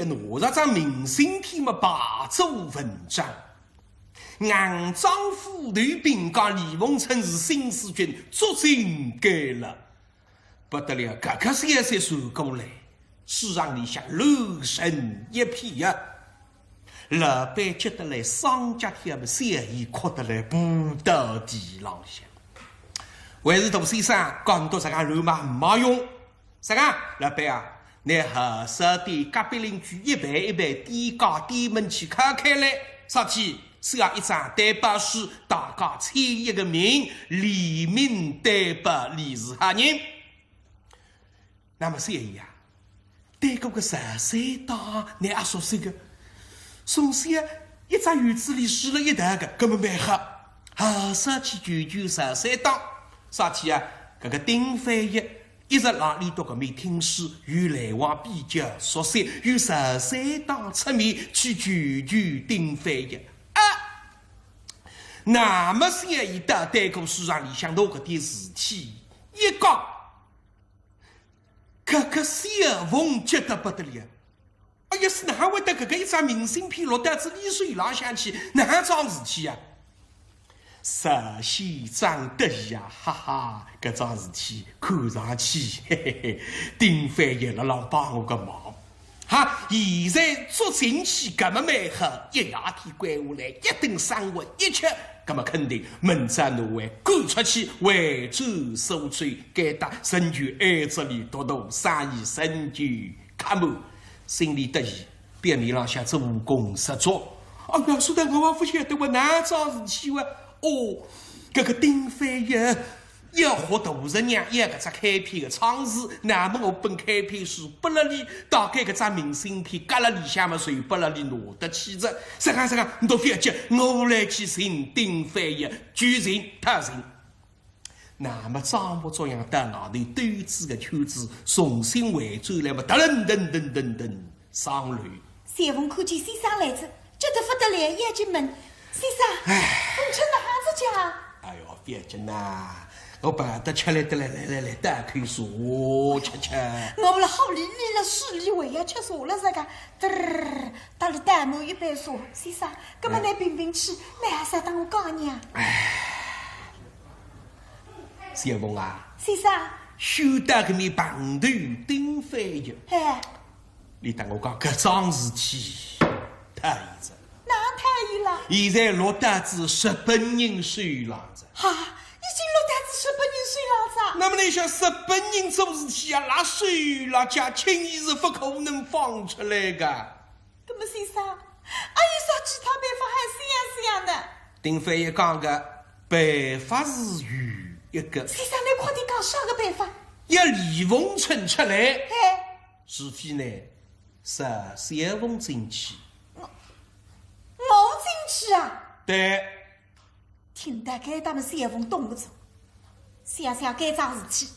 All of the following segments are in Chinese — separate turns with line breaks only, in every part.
给拿着张明信片嘛，霸做文章。硬丈夫吕炳讲李凤春是新四军作证给了，不得了，各个先生说过来，市场里向乱成一片呀。老板觉得来商家他们生意哭得来不到地浪向。还是大先生讲到这个肉嘛没用，啥个老板啊？你合适的隔壁邻居一盘一盘低价低门去开开来，上去写一张担保书，大家签一个名，李明担保李是何人？那么谁呀？对这个13档，你也说这个，从前一张院子里死了一大个，根本没喝，合适去救13档。上去啊，这个丁飞爷一直让里头个没听书，与来往比较熟悉，有13档出面去救丁飞爷啊。那么现在一到对个市场里向头个点事体一讲，这个小凤觉得不得了。哎呀，是哪会得这个一张明信片落到这丽水浪向去，哪桩事体呀？实现长得呀，哈哈，搿桩事体看上去，嘿嘿嘿，丁飞爷了浪帮我个忙，哈！现在做进去搿么蛮好，一夜天关下来，一顿生活一吃，搿么肯定门闸挪位赶出去，惠州收税，该打成就爱这里多多生意成就卡满，心里得意，表面浪向做工实做。哎呀，说的我不晓得我哪桩事体哇？哦，这个丁飞爷要和大人娘一个只开篇的创始，那么我本开篇书不了里，大概个只明信片夹了里向嘛，谁不了里拿得起着？啥个，你都不要急，我来去寻丁飞爷，举人他人。那么张部这样到外头端子的圈子重新回转来嘛，噔上楼。
谢凤看见先生来着，觉得不得了，也就问先生，风尘哪子家？
哎呦，别急呐，我把它吃来的来，打开说吃。
我们了好里了10里位呀，吃啥了这个？打了弹幕一杯说，先生，搿么来评去，你还是当我讲娘？
小凤啊，
先生，
休得个面碰头丁飞爷。你当我讲搿桩事体太着。
哪太医了？
现在落单子18人手浪着。
哈，已经落单子18人手浪着。
那么你想18人做事体啊，拿手拉家轻易是不可能放出来的。
那么先生，还有啥其他办法还想的？
丁飞爷讲的办法是有一个。
先生，你快点讲啥个办法？
要李凤春出来，除非呢是小凤进去。
我进去啊？
对。
听得该他们小凤懂不着，想想该桩事体，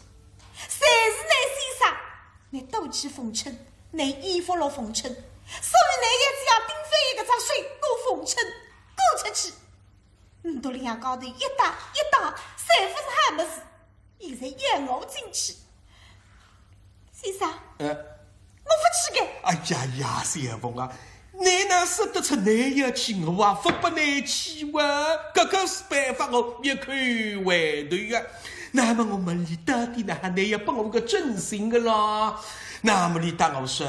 谁是你先生？你斗气风尘，你依附了风尘，所以你也只要丁飞一个张水，我风尘赶出去。你到两高头一打，谁不是还没事？现在要我进去，先生，我不去的。
哎呀，小凤啊！你哪说得出你要去，我啊不不你去哇！这个是办法，我一看回头呀。那么我们你到底呢？你要帮我个真心的啦。那么你当我说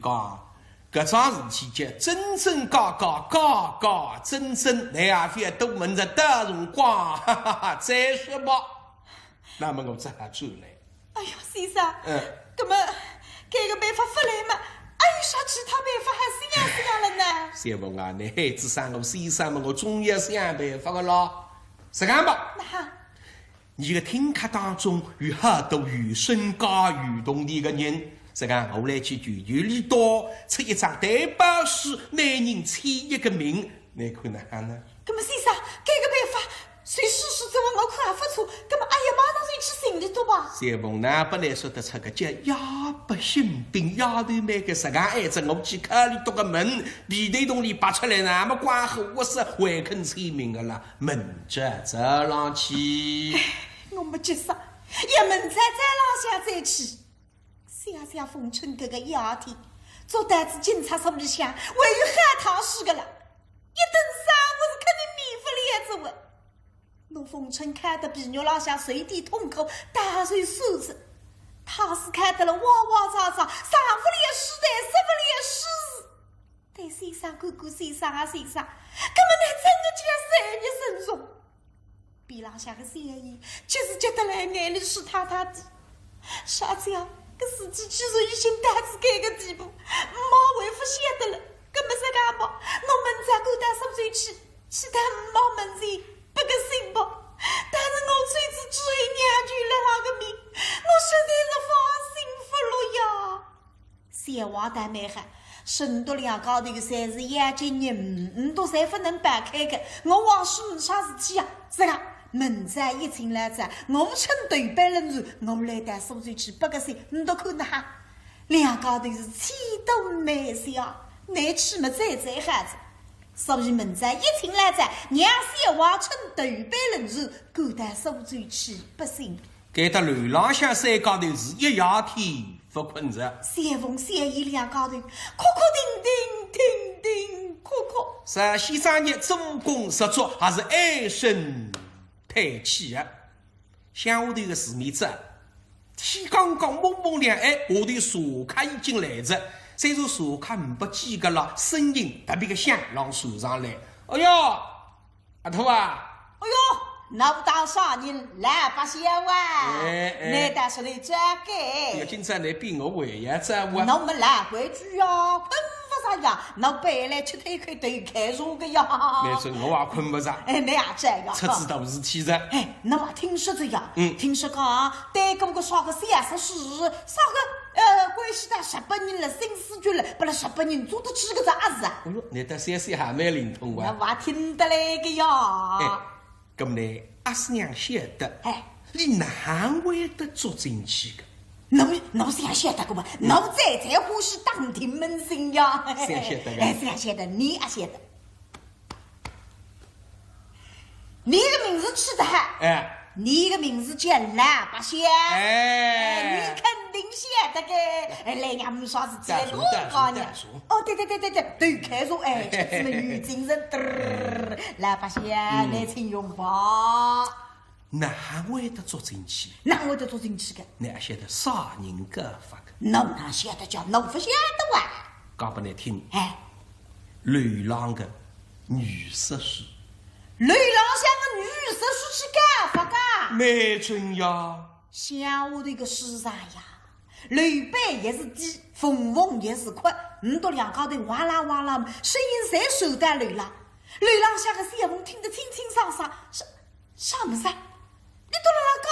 讲，这桩事体叫真真假假，假假真真，你也非要都问着大辰光，哈哈哈！再说吧。那么我只好走来。
哎呦，先生，那么这个办法不来嘛？还有啥其他办法还是样了呢？
小凤啊，你孩子生我先生嘛，我总要想办法的咯。是干吧？你个听课当中有很多有身家有动力的人，是讲我来去全球里多出一张担保书，每人签一个名，你看哪呢？
那么先生，这个办法谁试试这我看还不错，那么哎呀，马上就去寻里头吧。
小凤呢，本来说得出个叫哑巴心病，丫头妹个实干挨着我去看里头个门，皮头洞里拔出来那么关后我是会肯签名的啦，门着走上去。
我没接上，一门再浪下再去。想想风春这个丫头，做单子警察手里向，位于海棠市个了。一顿啥我是肯定免不了子我。陆凤春看得皮肉老下随地痛哭，大睡数子。他是看得了哇哇喳喳，上不了时代，失不了时。对先生哥哥先生啊先生，根本那整个家三月深重。比浪下个善意，就是觉得来眼里湿塌塌的。啥子呀？个司机居然已经胆子改个地步，毛为不晓得了。根本是干嘛？我们在狗蛋上最去，其他毛门人不个信不？但是我锤子追娘去了那个命，我实在是放心不落呀。小王大妹喊。深度两高头的才是眼睛人，都侪不能摆开个。我往是没啥事体啊，是个门在一进来着，我趁对白人住，我来带苏州去不个事，你都看那哈。两高头是气都没笑，难去么再孩子。所以门在一进来着，娘小王趁对白人住，赶带苏州去不行。
给他流浪下山高头是一夜天不困着。
三风三雨两高头，哭哭叮叮，叮叮哭哭。
是先生日做工实做，还是唉声叹气的。乡下头的市面子，天刚刚蒙蒙亮，下头茶客已经来着。虽然茶客不几个了，声音特别的响，让船上来。哎哟，阿头啊！
哎呦！那不当啥人来把些哇？你但是你转改。
要今朝你比我为呀，这我。
那我们来规矩呀，困不着呀，那白来吃腿可对开肉个呀。
没错，我也困不着。
哎，你也这样。
出知道事体着。
哎，那么听说这样，听说讲对公个啥个30事，啥个关系到18人了，新四局了，把那18人做得几个啥子啊？
哎呦，你的30还蛮灵通哇。
那我听得来个呀。
咁呢，阿师娘晓得，你哪会得捉进去的？
侬是晓得个嘛？侬在呼吸当庭门生呀？
谁晓得个？
谁晓得？你也晓得。你的名字起得好，你的名字叫喇叭仙，你肯定晓得个。来娘没啥事体，我告你。哦，对，开说什么女精神，喇叭仙来请拥抱。
哪会得捉进去？
哪会得捉进去个？
你也晓得啥人个法个？
侬哪晓得叫？侬不晓得哇？
讲不难听，流浪的女色书。
流浪像个女色书去干法噶？
没准呀。
乡下头个市场呀，刘备也是低，凤凰也是快，都两高头哇啦哇啦，声音侪手带流浪。流浪像个小凤听得清清爽爽，啥么子？你都辣讲，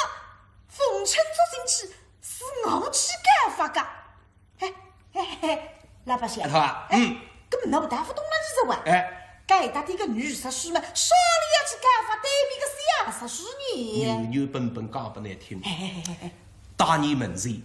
凤春捉进去是我去干法噶？喇叭先，根本闹不大不懂了你这话。该打的个女色书嘛，啥里要去干法？对面个啥色书呢？
牛笨笨讲不难听。大年门前，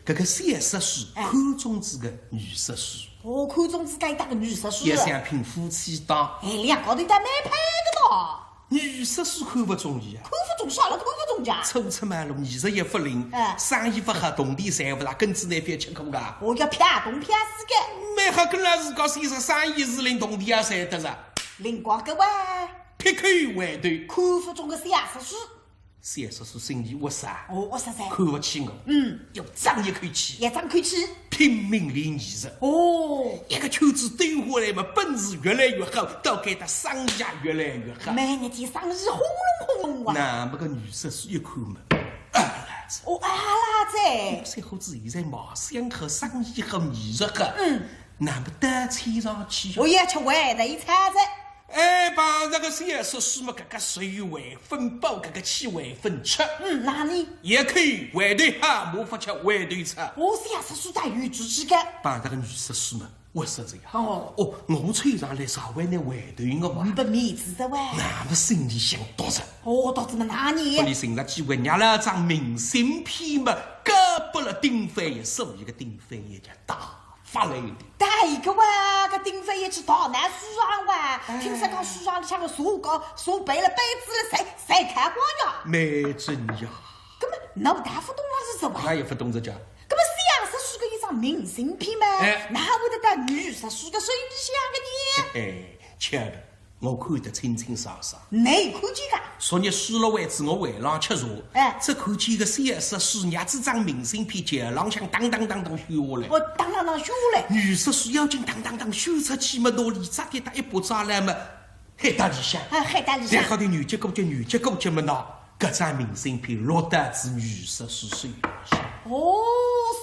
这个三色书看中子个女色书。
我看中子该打个女色书。
也想凭夫妻档。
两高头打蛮配个嘛。
女色书看不中意啊。
看不中啥了？看不中家。
初出马路，21不灵，生意不好，动地财不大，根子难翻吃苦噶。
我要偏东偏西个。
蛮好跟老师讲，先生生意是令动地也才得着。
灵光个哇。
撇口回头。
看不中个三色书。
三色书生意窝啥？
窝啥噻？
看不起我。要张一口气。
一张口气。
拼命练艺术。一个圈子对下来嘛，本事越来越好，到给他生意越来越好。
每一天生意轰隆轰隆哇！
那么个女色书一看嘛，
阿拉子。
小伙子现在貌相好，生意好，艺术好。那么单车上去。
我也吃外头一餐子。
把这个三色书嘛，这个水为分包，这个气为分吃。
哪里？
也可以外头哈，没法吃外头吃。
我三色书打鱼煮鸡干。
把这个女色书嘛，我说这样。我吹上来稍微那外头我嘛。
不面子的哇。
那么心里想多着。
到这么哪里？
不，你寻着机会，让了张明信片嘛，搞不了丁飞也收一个丁飞也叫大。发来的，
大一个哇，个丁飞也去大南树上哇，听说讲树上里像个树高树背了杯子了，谁看过呀？
没准呀。
根本脑大不懂了是什么？
那也不懂这叫。
根本三色树个一张张明信片嘛，哪会得到女杀手的手里向的呢？
亲爱的，我看得清清爽爽。
你看见个？
昨日死了位置，我回廊吃茶，只看见个3杀手拿这张明信片桥浪向当当当当选下来。
我当当当选下来。
女杀手要紧当当当选出去嘛，拿里扎给他一把抓来嘛，海大里向。
海大里向。
然后的女结果就嘛拿搿张明信片落得至女杀手手里向。
哦，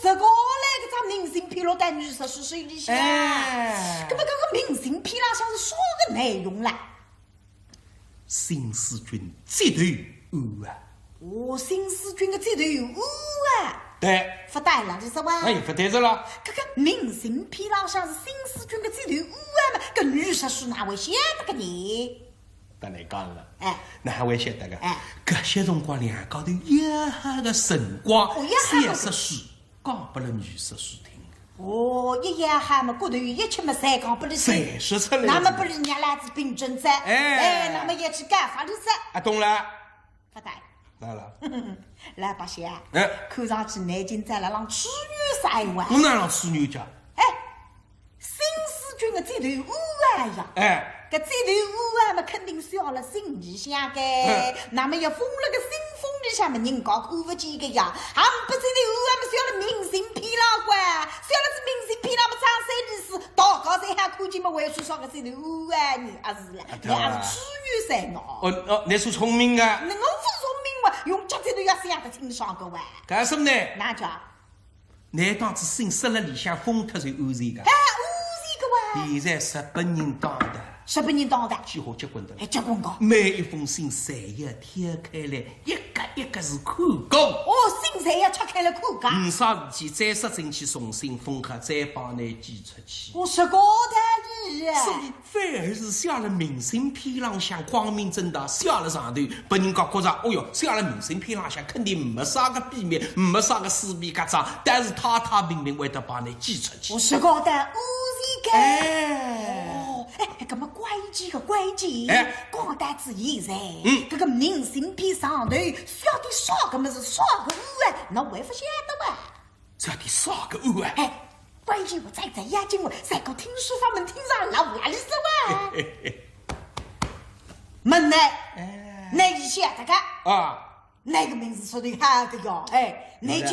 这个嘞，搿张明信片落在女杀手手里向。搿么搿个明信片浪向是啥个内容啦？
新四军这头案啊！
哦，新四军的这头案啊！
对，
发呆了，这是哇？
哎，发呆着了。
搿个明信片浪向是新四军的这头案嘛？搿女杀手哪会晓得个呢？
当然讲了，
哪
会晓得个？搿些辰光两高头一下个辰光，3杀手讲拨了女杀手听。
哦，一夜哈嘛，骨头一切么侪讲不哩
侪说出来。
那么不哩伢来子并针子，那么一去干法律子。
懂了。
发呆。
来了。
来八仙。看上去南京在了让处女啥一碗。
我哪让处女家？
新四军的这头案呀。搿这头案嘛，肯定是要了心里向个。那么要封了个新封里向嘛，人家看不见个呀。俺不这头案嘛，是要了明信片啦关，是要了是明信片啦嘛，张三李四，大高才还看见嘛，为啥说个这头案呢？是了，两是处女才喏。
你是聪明啊。
那我不聪明嘛，用脚这头要想得清爽个哇。
干什么呢？
哪叫？
难道是心塞了里向封脱就安全个？
安全个哇！
现在18人当的。
18人当的，
几号结棍的？
结棍个。
每一封信侪要贴开来，一个一个是看过。
信侪要拆开来看过。
没啥事体，再塞进去，重新封合，再帮你寄出去。
我说高大意
所以反而是写了明信片浪向光明正大写了上头，拨人家觉着，哦哟，写了明信片浪向肯定没啥个秘密，没啥个私密搿桩，但是太太平平会得帮你寄出去。
我说高大安全搿么关键个关键，光单子现在，搿个明信片上头写的啥个么是啥个案，那还不晓得哇？
写的啥个案？
关键我在眼睛我再个听书法门听上老哪里是哇？门内，那你晓得个？那个名字说的好个哟，那叫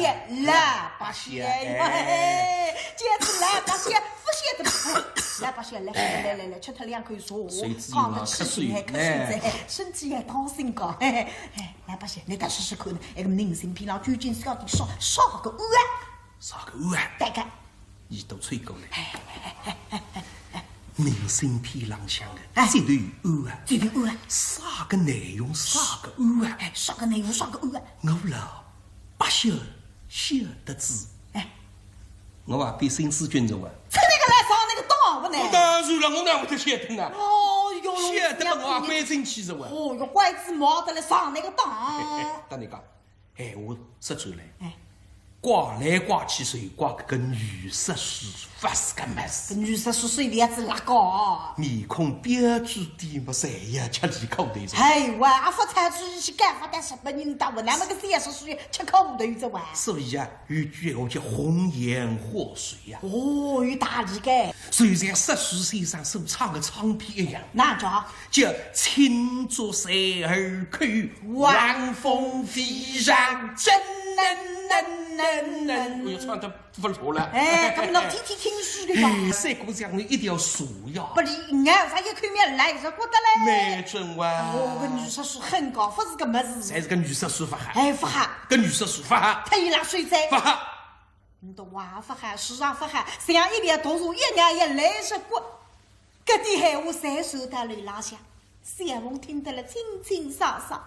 喇叭仙，就是喇叭仙，不晓得喇叭仙来，吃他2口茶，胖得吃水还瞌睡在，身体还当心个，喇叭仙，你再试试看，那个明信片上究竟是要的啥个案？
啥个案？
大概，
耳朵吹过来。明信片浪向的这头案，啥个内容？啥个案？
啥个内容？啥个案？
我老不晓得字。我话比新四军中啊。
趁那个来上那个当不呢？
当然了，我哪会得晓得呢？
哦哟，
晓得嘛？我也关进去着哇。
哦哟，拐子毛得来上那个当。
当你讲，我说出来。挂来挂去，谁挂搿个女杀手发是个么事？
女杀手手里也是拉高，
面孔标致点么侪要吃里口头着。
阿发财出去干发，但18人打我，那么个3杀手吃口头着哇。
所以啊，有句话叫红颜祸水呀。
有道理个。
就像杀手先生所唱的唱片一样，
哪叫
青竹塞儿去，晚风飞上真我又唱得不错了。
搿么侬天天听书的吧？
三姑讲你一定要数呀。
不离眼，啥一口面来，是觉得嘞？
没准哇。
搿女杀手很高，不是个么子。
才是个女杀手发哈。
发哈。
搿女杀手发哈。
他伊拉水灾。
发哈。
你都哇发哈，时常发哈，这样一边读书，一眼也来是过。搿点闲话侪收到雷浪向，小凤听得了清清爽爽。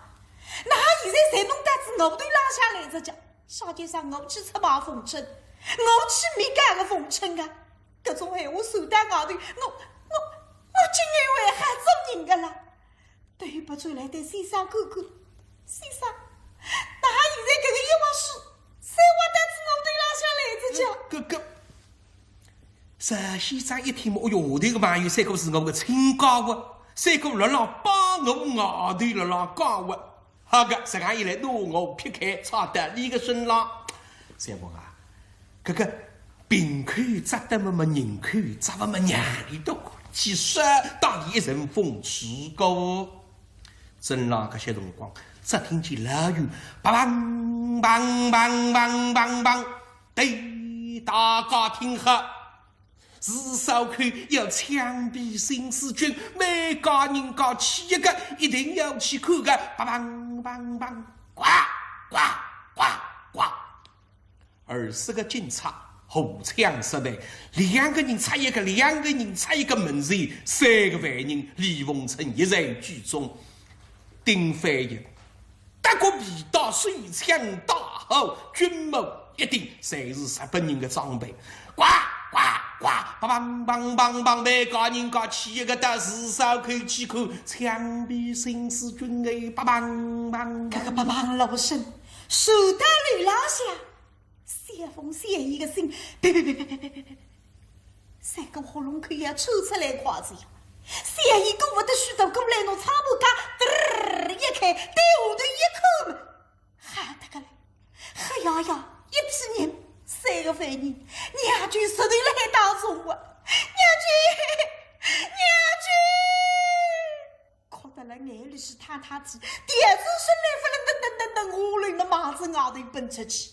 那现在侪弄得子我对浪向来着讲。少点上我去出马风尘，我去没干个风尘啊！搿种闲话说到外头，我今日为还做人个啦。对不出来对先生看看，先生，那现在搿个一往事，谁话得子我对浪向来着讲？
仨先生一听嘛，哦哟，下头个朋友三个是我个亲家伙，三个辣浪帮我外头辣浪讲话。好个，这样一来，拿我撇开，差得你个身浪。三凤啊，搿个病口扎得么人口扎不么娘里多个，其实当地一阵风吹过。正浪搿些辰光，只听见老远梆梆梆梆梆梆，对大家听好。至少看要枪毙新四军，每家人家起一个，一定要去看个，梆梆梆，呱呱呱呱。20个警察荷枪实弹，2个人插一个，2个人插一个门前，3个犯人，李凤成一人居中。丁飞一德国皮刀、水枪、大炮、军帽一定侪是日本人的装备，呱呱呱，梆梆梆梆，每家人家起一个到至少可以去看枪毙新四军的梆梆梆。
这个梆梆老声，手打吕老下，谢风谢一个心，别，3个喉咙口也抽出来筷子呀！谢一个我的许多过来弄草木嘎，一开对下头一口嘛，喊得个来，黑压压一批人，3个犯人，娘军实头来当中啊！娘军，哭得了眼里是塌塌起，电子声来不能等，无论的马子咬头奔出去。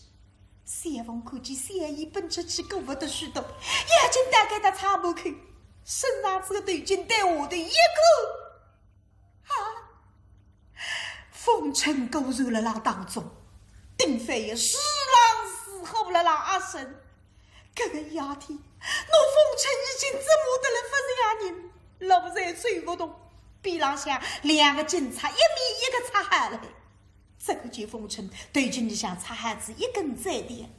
谢凤看见谢姨奔出去，过不得许多，眼睛打开他草木口。身上这个头巾对我的一个风尘勾入了那当中，丁飞也死狼死后了那阿生，这个丫头，我风尘已经折磨得了不是呀人，老在吹不动，边浪下2个警察，一米一个擦汗来，这个就风尘头巾里向擦汗子一根再点两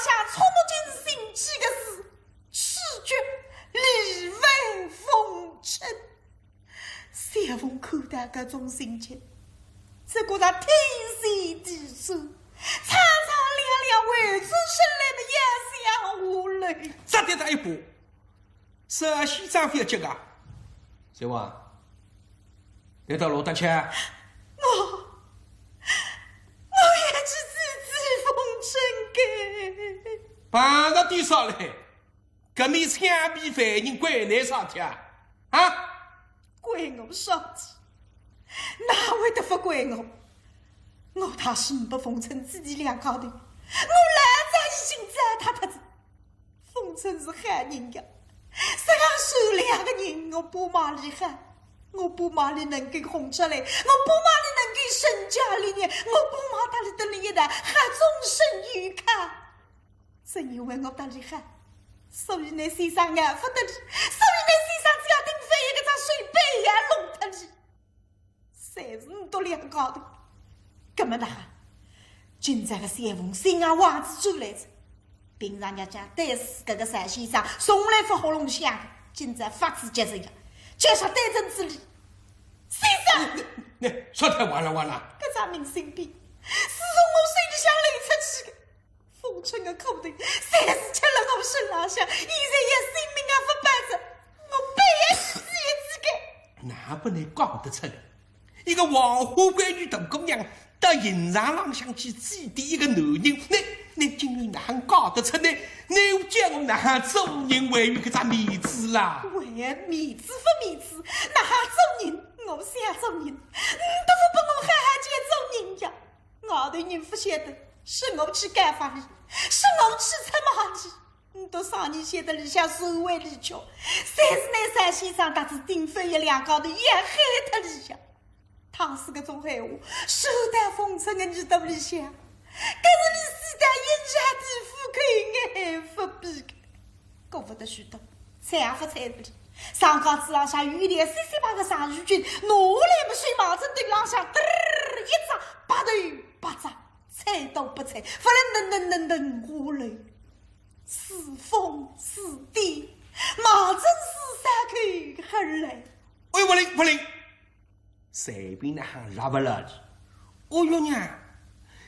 下，触目惊心几个字，赤脚。李文风尘，谢凤看到这种心情，只觉得天旋地转，苍苍亮亮为之生来的眼下无泪。
只得他一把，这西装不要接啊！小王，你到罗德去？
我也是自风尘给。
碰到地上来。搿面枪毙犯人怪你上天啊！
怪我上天，哪会得不怪我？我他心不风尘自己2高头，我老早已经糟蹋他子。风尘是害人呀，这样手2个人，我不骂厉害，我不骂你能够哄出来，我不骂你能够身家立业，我不骂他里的里一代还终身愉快。正因为我的厉害。所以你身上安不得力，所以你身上只要顶飞一个水杯也弄得力，侪是你都2高头。搿么大，今朝个谢凤心啊袜子走来着，平常人家对死搿个单先生从来不喉咙响，今朝发自接受呀，就像对阵之力。先生，
你说太完了，
搿张明信片是从我手里向lấy出去的。风尘的口袋，侪是吃了我身浪向，现在也性命也不保着，我背死一只个。
哪不能讲得出来？一个黄花闺女大姑娘到刑场浪向去祭奠一个男人，你竟然哪讲得出来？你叫我哪做人为于搿只面子啦？
为面子不面子，哪做人？我想做人，你都不把我好好去做人呀！外头人不晓得。是我去干法你，是我去出马你，你都上你写的里向首尾里巧，侪是那单先生搭子丁飞一2高头也害他里向，他是个种闲话，手带风尘的你到里向，可是你死在一家地府可以爱不比的，过不得许多，才不才里。上高子浪向雨帘3-8个上雨军，拿来不水马正对浪向，一张8头8张。猜都不猜，不能下来，是风是地，马正是3口狠来。
喂，不灵，随便那行拉不拉的。哦哟娘，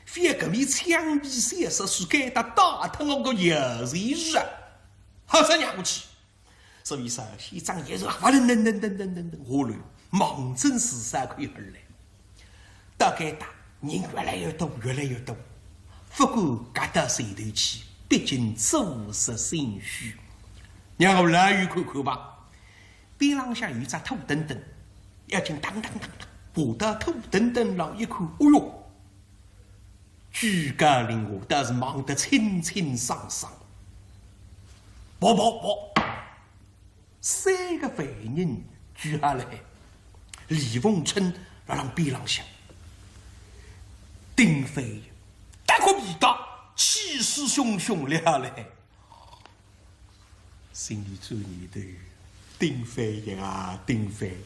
非搿面枪毙30岁该得打脱我个油水啊！好生让我去。所以说，西藏也是不能下来，马正是3口狠来，大概打。人越来越多，不过夹到前头去，毕竟做实心虚。让我来远看看吧。边浪向有只土墩墩，要紧当当当当，爬到土墩墩上一看，哎哟，居家令我倒是忙得清清爽爽。跑跑跑，3个犯人举下来，李凤春辣浪边浪向，丁飞大块皮大，气势汹汹了下来，心里做念头：丁飞呀，丁飞！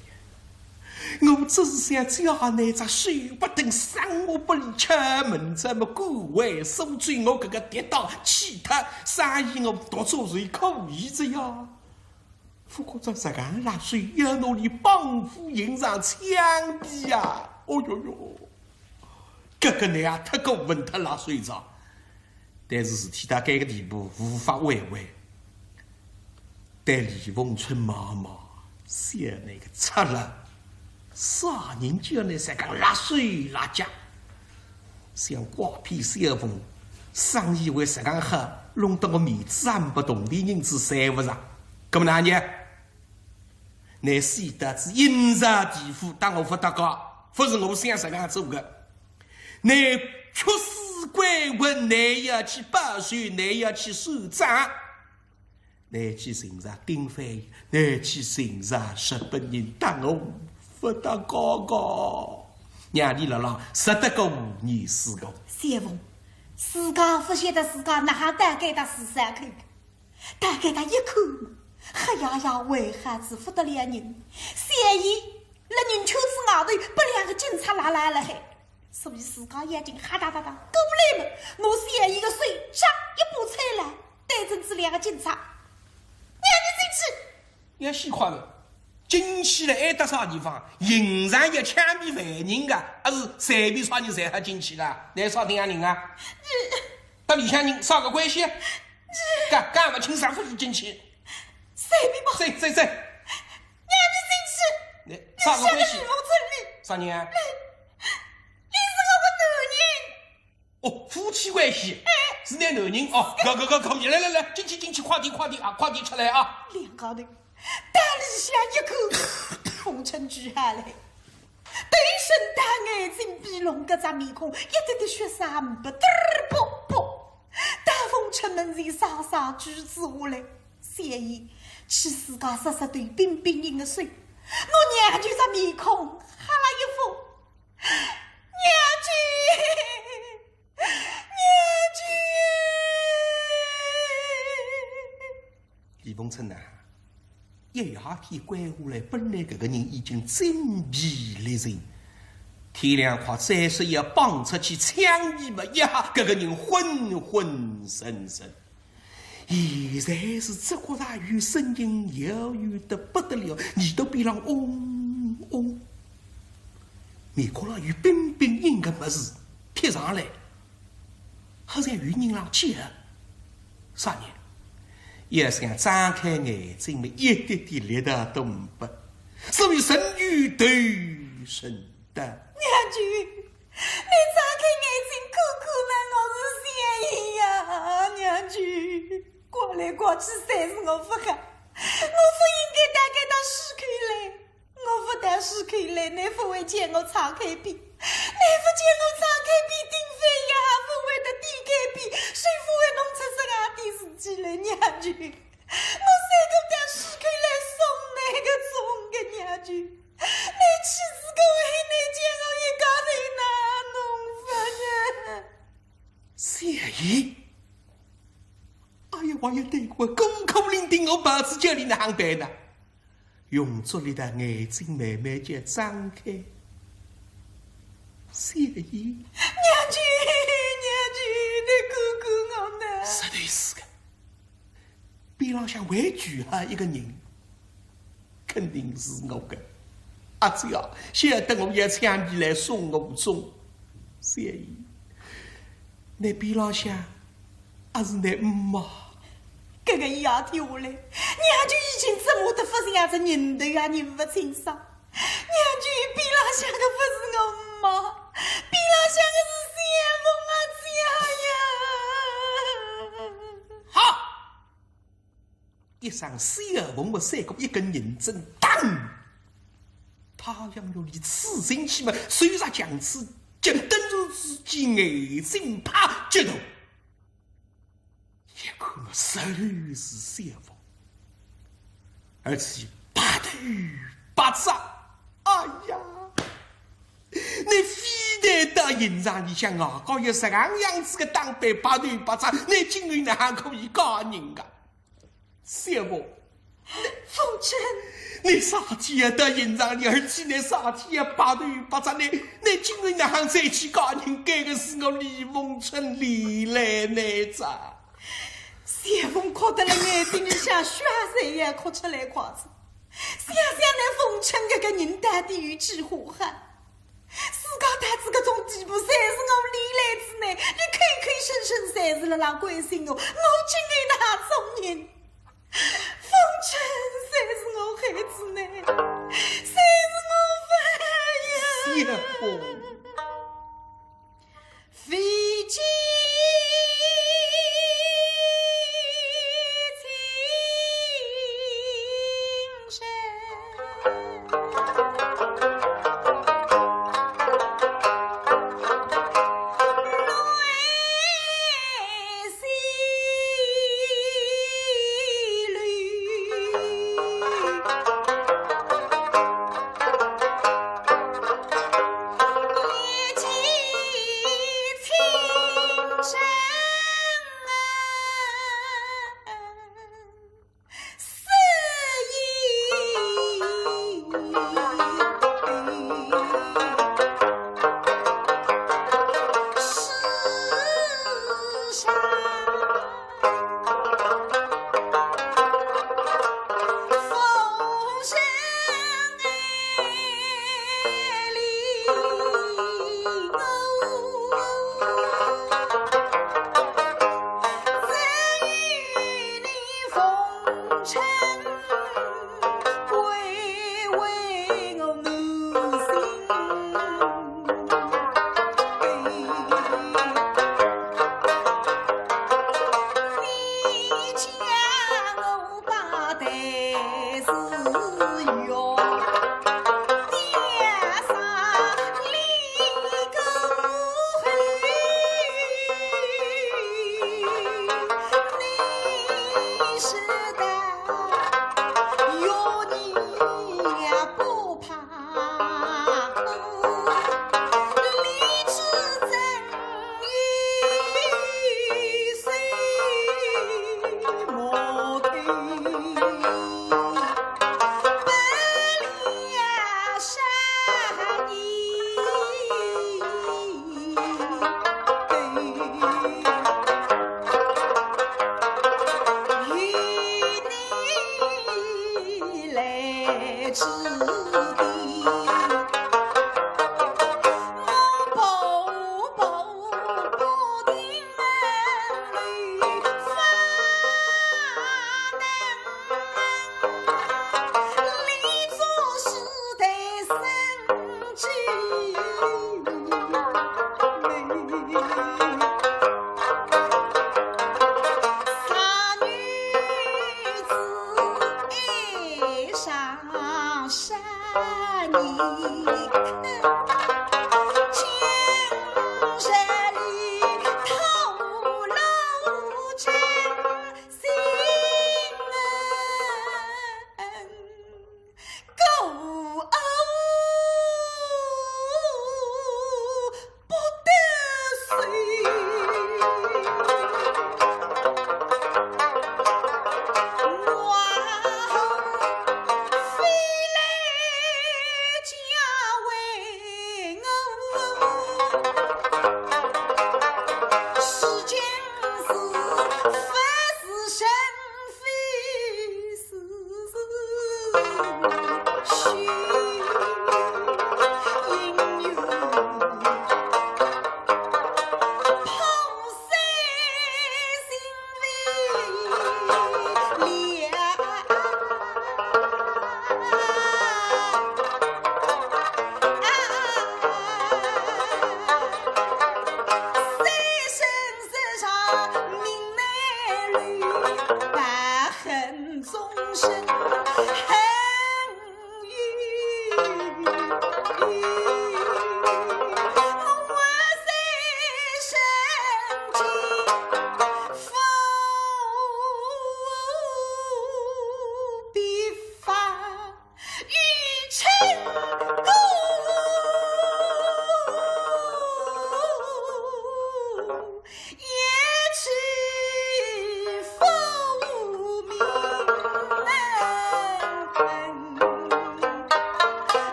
我只是想叫那只手不等伤我不理吃门这么过为受罪，我这个跌倒气他，生意我多做谁可以这样？不过这这个那水要努力帮扶迎上枪毙呀！哦哟哟，这个你啊，太过问他拉水着，但是事体到这个地步无法挽回。但李凤春妈妈想那个出了。啥人叫那三个拉水拉家，像瓜皮小凤，生意为啥个好，弄得我面子还不动的人子塞不上。咁么哪呢？那西德子阴杀地府，当我不得高，不是我想啥个做的。那出使官文，你要去报税，你要去收账。你去寻查丁飞，你去寻查日本人，当我不得高高，让你辣浪识得个无言是个。
谢凤，自家不晓得自家哪大概他13口，大概他一口嘛，黑压压为孩子不得了人，嫌疑那人球子外头把2个警察拉来了还，所以自家眼睛哈哒哒哒，够不来嘛！我嫌疑个水上一步踩来，对准这2个警察，让你进去，
要细快的。进去了挨到啥地方？营上要枪毙犯人的，还是随便啥人才好进去了？你啥地方人啊？和里向人啥个关系？干嘛请上夫去进去？
随便吧。
谁？
让你进去。
你啥个关系？啥人啊？
你是我的男人。
哦，夫妻关系。是那男人哦。可以，来，进去，快点啊，快点出来啊
！2个人。打了下一口，红尘举下来，对身大眼睛比龙个张面孔，一滴滴血洒不嘚儿啵，大风出门前沙沙举止下来，谢意去自家杀对冰冰人的水，我娘舅这面孔哈了一副，娘舅。
李凤春呐。一夜天关下来，本来这个人已经精疲力尽，天亮快再说要绑出去枪毙嘛呀！这个人昏昏沉沉，现在是这国大雨声音遥远的不得了，耳朵边上嗡嗡，面孔上有冰冰硬的么子贴上来，好像有人浪接啥人？要想张开眼睛，一点点力道都没拨，所以神与头神的。
娘舅，你张开眼睛看看那我是嫌疑呀！娘舅，过来过去侪是我不好，我不应该打开他死开来，我不打死开来，你不会见我敞开臂，你不见我敞开臂，丁飞也不会得低开臂，谁不会弄出这样的事情来？娘舅，我三个打死开来送那个钟的娘舅，你妻子个为你见我一家人哪弄法呢？
谢姨，哎呀，我要对我公口令定我把子叫你那航班呢，用足力的眼睛慢慢就张开。谢姨，
娘舅，你看看我呢？
实在是的，边浪向还住下一个人，肯定是我的。阿只要晓得我要枪毙来送我钟，谢姨，那边浪向还是那妈。
这个一夜天下来，娘舅已经折磨得不是样子人头也认不清爽。娘舅边浪向的不是我妈，边浪向的是谢凤阿姐呀！
一上小凤的三角一根银针，当！太阳要离此生起嘛，虽然将此将登入之际，眼睛啪接头，一看我手是小凤，而且八头八爪，哎呀！你非得到银场里向啊，搞有这样样子的打扮，八头八爪，你今日哪还可以嫁人啊？小凤，
凤珍，
你啥天啊到银场里，而且你啥天啊八头八爪，你今日哪还再去嫁人？这个是我李凤春李来那咋？
小凤哭得了眼睛里像血水一样哭出来筷子，想想那凤春这个人到底有几祸害？自家他这个种地步，才是我历来之内，你开开声声才是了让关心我，我今日哪种人？凤春才是我孩子呢，才是我
小凤，
费尽不得睡。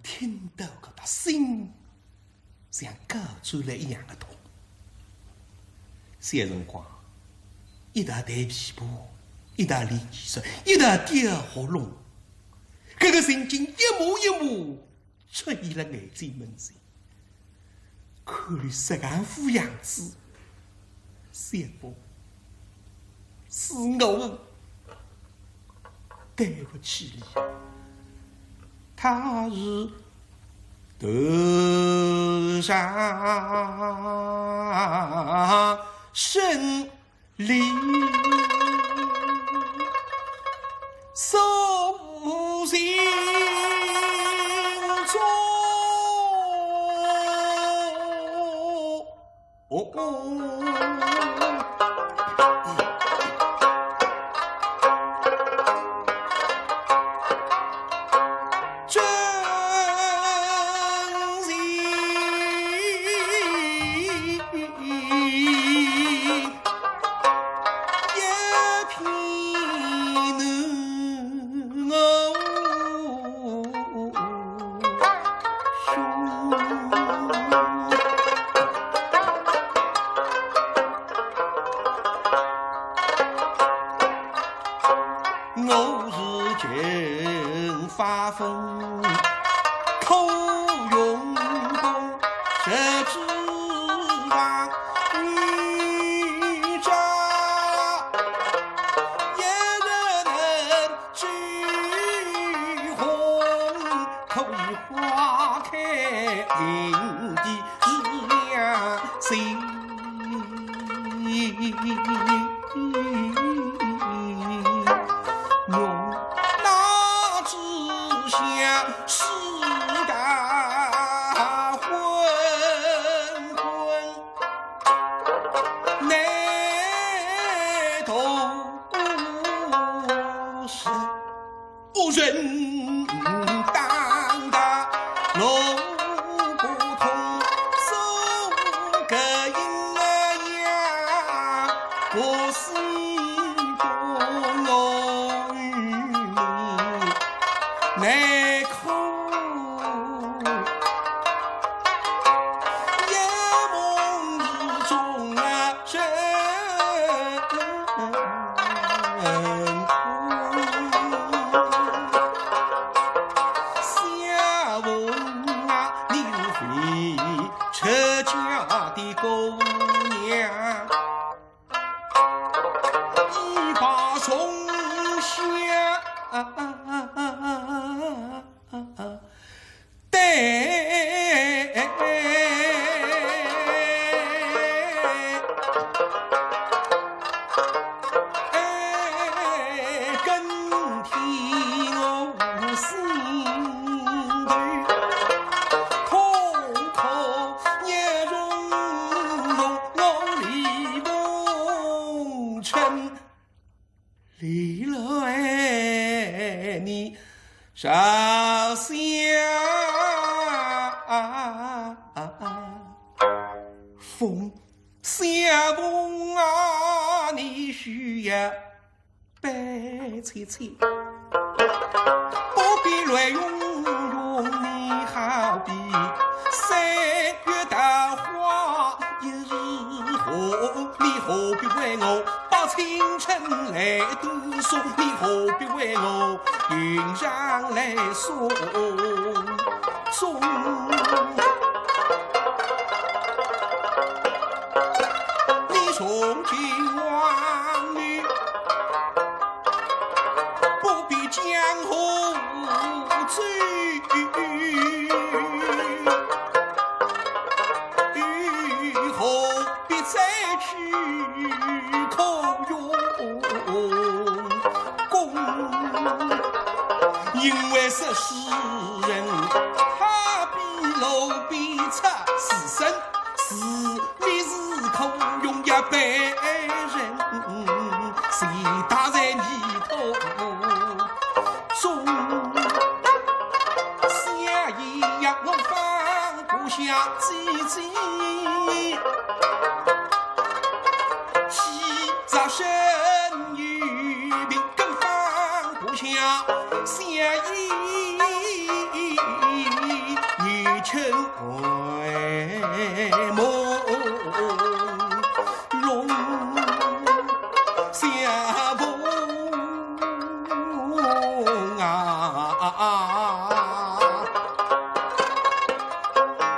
听到个他心像割出来一样的痛。些辰光，一大袋皮布，一大里鸡肉，一大点喉咙，这个神经一幕一幕出现了眼睛门前，看了十万副样子，小宝，是我对不起你。他是头上胜利，手心中发疯，口用功，这指望女家也能聚红，可以花开林地日两心。人当大龙不通，手个婴儿呀，我心中我与你难口夜梦中啊人车家的姑娘，一把松香带，更替我心头。离了爱你少想风相逢啊，你需要白切切，不必乱用你好比三月大花一日红，你何必为我把青春来读书，你何必为我云上来送你从今往女，不必江湖追，何必再去口用功，因为是诗人，他比楼比出是生是你是靠可用一百人，谁打在泥头中？下一样我放不下自己，气在身与命更放不下，下一尘为梦容下梦啊，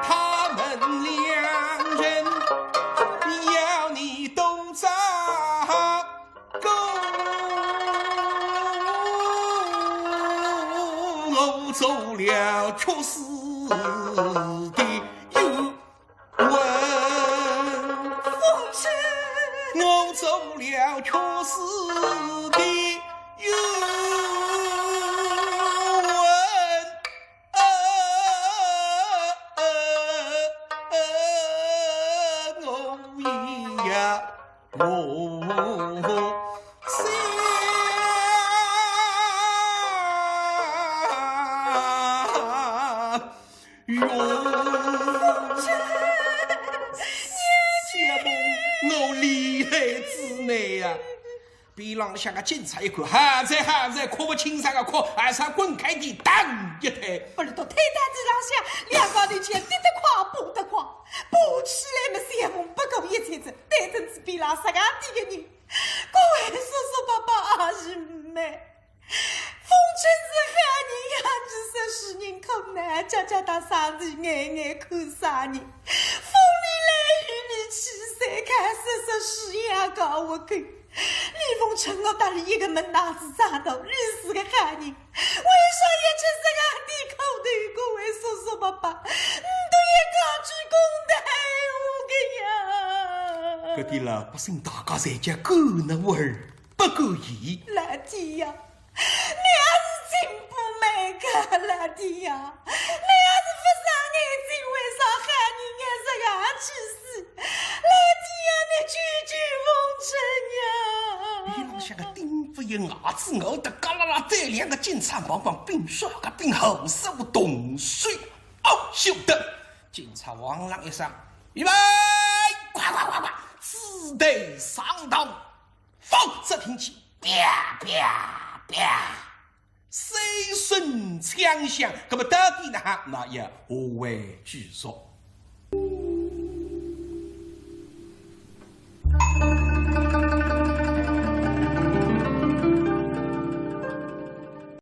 他们两人要你都在沟，我走了却是的有问，
风尘，
我走了却是的有问，我呀我用我厉害之内呀！比朗像个警察一看，还在，哭不清爽个哭，还上滚开地，当一抬，
不是到推单子上下，两高头前跌得快，步得快，步起来么三风不够一锤子，对阵子比朗啥个地个人，各位叔叔伯伯阿姨们。风尘是害人呀，只是使人苦难，家家打啥子眼眼看啥人，风里来雨里去，谁看事使呀搞我看。李凤春我打了一个门哪子扎头，日是个害人，为啥也吃这个地口头？各位叔叔伯伯，都也搞去公台我个呀！
搿点老百姓大家侪讲够能味儿，不够意。
老天呀！你也是进步没个老天呀！你也是不上眼睛，为啥害人眼这个去死？老天呀，你救救风尘呀！
伊朗像个丁不一牙子咬得嘎啦啦，这两个警察往往并说个并后手动水。哦，晓得！警察汪啷一声，预备，快，子弹上膛，放这听起，啪啪啪，随顺枪响，那么到底呢？那也无谓举说。